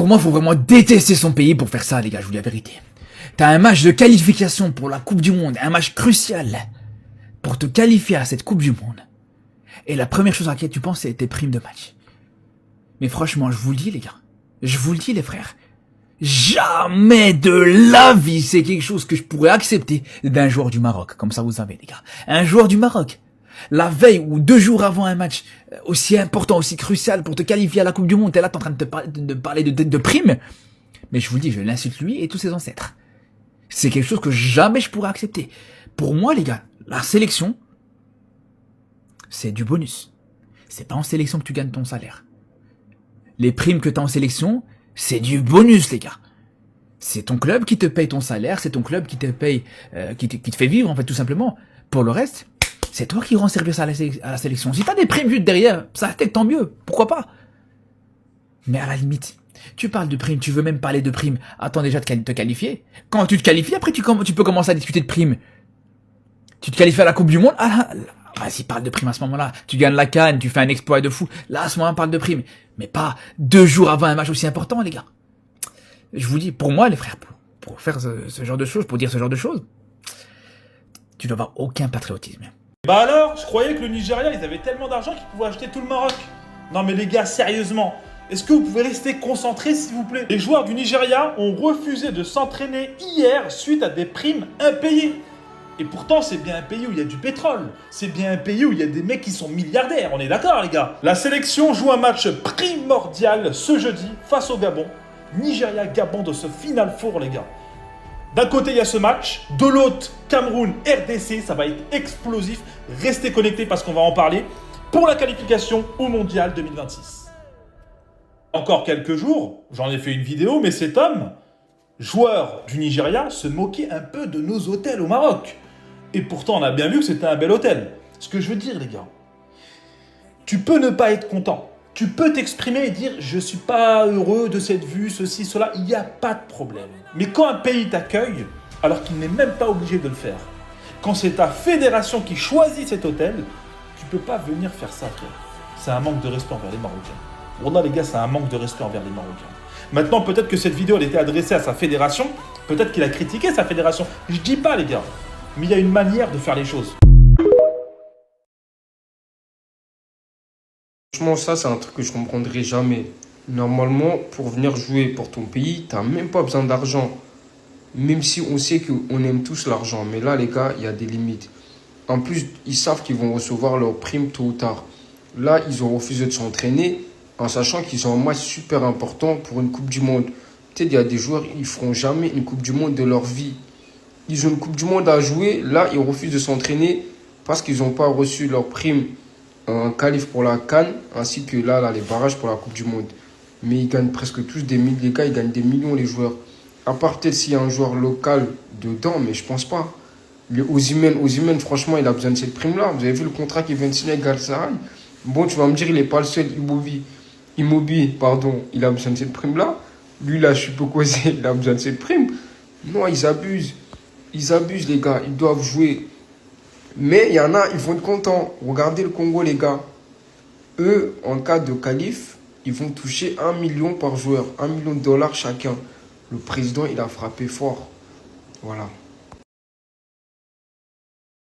Pour moi, il faut vraiment détester son pays pour faire ça, les gars, je vous dis la vérité. T'as un match de qualification pour la Coupe du Monde, un match crucial pour te qualifier à cette Coupe du Monde. Et la première chose à laquelle tu penses, c'est tes primes de match. Mais franchement, je vous le dis, les gars. Je vous le dis, les frères. Jamais de la vie, c'est quelque chose que je pourrais accepter d'un joueur du Maroc. Comme ça, vous savez, les gars. Un joueur du Maroc. La veille ou 2 jours avant un match aussi important, aussi crucial pour te qualifier à la Coupe du Monde, t'es là, t'es en train de parler de primes. Mais je vous le dis, je l'insulte lui et tous ses ancêtres. C'est quelque chose que jamais je pourrais accepter. Pour moi, les gars, la sélection, c'est du bonus. C'est pas en sélection que tu gagnes ton salaire. Les primes que tu as en sélection, c'est du bonus, les gars. C'est ton club qui te paye ton salaire, c'est ton club qui te paye, qui te fait vivre, en fait, tout simplement. Pour le reste, c'est toi qui rends service à la sélection. Si t'as des primes juste derrière, ça tant mieux. Pourquoi pas? Mais à la limite, tu parles de primes, tu veux même parler de primes. Attends déjà de te qualifier. Quand tu te qualifies, après tu peux commencer à discuter de primes. Tu te qualifies à la Coupe du Monde, vas-y, parle de primes à ce moment-là. Tu gagnes la CAN, tu fais un exploit de fou. Là, à ce moment-là, parle de primes. Mais pas 2 jours avant un match aussi important, les gars. Je vous dis, pour moi, les frères, pour faire ce genre de choses, pour dire ce genre de choses, tu dois avoir aucun patriotisme. Bah alors, je croyais que le Nigeria, ils avaient tellement d'argent qu'ils pouvaient acheter tout le Maroc. Non mais les gars, sérieusement, est-ce que vous pouvez rester concentrés s'il vous plaît? Les joueurs du Nigeria ont refusé de s'entraîner hier suite à des primes impayées. Et pourtant, c'est bien un pays où il y a du pétrole. C'est bien un pays où il y a des mecs qui sont milliardaires. On est d'accord, les gars? La sélection joue un match primordial ce jeudi face au Gabon. Nigeria-Gabon de ce Final Four, les gars. D'un côté, il y a ce match. De l'autre, Cameroun-RDC. Ça va être explosif. Restez connectés parce qu'on va en parler pour la qualification au Mondial 2026. Encore quelques jours, j'en ai fait une vidéo, mais cet homme, joueur du Nigeria, se moquait un peu de nos hôtels au Maroc. Et pourtant, on a bien vu que c'était un bel hôtel. Ce que je veux dire, les gars, tu peux ne pas être content. Tu peux t'exprimer et dire « je ne suis pas heureux de cette vue, ceci, cela », il n'y a pas de problème. Mais quand un pays t'accueille, alors qu'il n'est même pas obligé de le faire, quand c'est ta fédération qui choisit cet hôtel, tu ne peux pas venir faire ça, toi. C'est un manque de respect envers les Marocains. Wallah, les gars, c'est un manque de respect envers les Marocains. Maintenant, peut-être que cette vidéo elle était adressée à sa fédération, peut-être qu'il a critiqué sa fédération. Je dis pas, les gars, mais il y a une manière de faire les choses. Franchement, ça, c'est un truc que je comprendrai jamais. Normalement, pour venir jouer pour ton pays, tu n'as même pas besoin d'argent. Même si on sait qu'on aime tous l'argent. Mais là, les gars, il y a des limites. En plus, ils savent qu'ils vont recevoir leur prime tôt ou tard. Là, ils ont refusé de s'entraîner en sachant qu'ils ont un match super important pour une Coupe du Monde. Peut-être qu'il y a des joueurs, ils ne feront jamais une Coupe du Monde de leur vie. Ils ont une Coupe du Monde à jouer. Là, ils refusent de s'entraîner parce qu'ils n'ont pas reçu leur prime en qualif pour la CAN, ainsi que là, les barrages pour la Coupe du Monde. Mais ils gagnent presque tous des millions. Les gars, ils gagnent des millions, les joueurs. À part peut-être s'il y a un joueur local dedans, mais je pense pas. Osimhen, franchement, il a besoin de cette prime-là. Vous avez vu le contrat qu'il vient de signer avec Galatasaray? Bon, tu vas me dire, il n'est pas le seul. Immobile, il a besoin de cette prime-là. Lui, là, je suis peu causé, il a besoin de cette prime. Non, ils abusent. Ils abusent, les gars. Ils doivent jouer. Mais il y en a, ils vont être contents. Regardez le Congo, les gars. Eux, en cas de qualif, ils vont toucher 1 million par joueur. $1 million chacun. Le président, il a frappé fort. Voilà.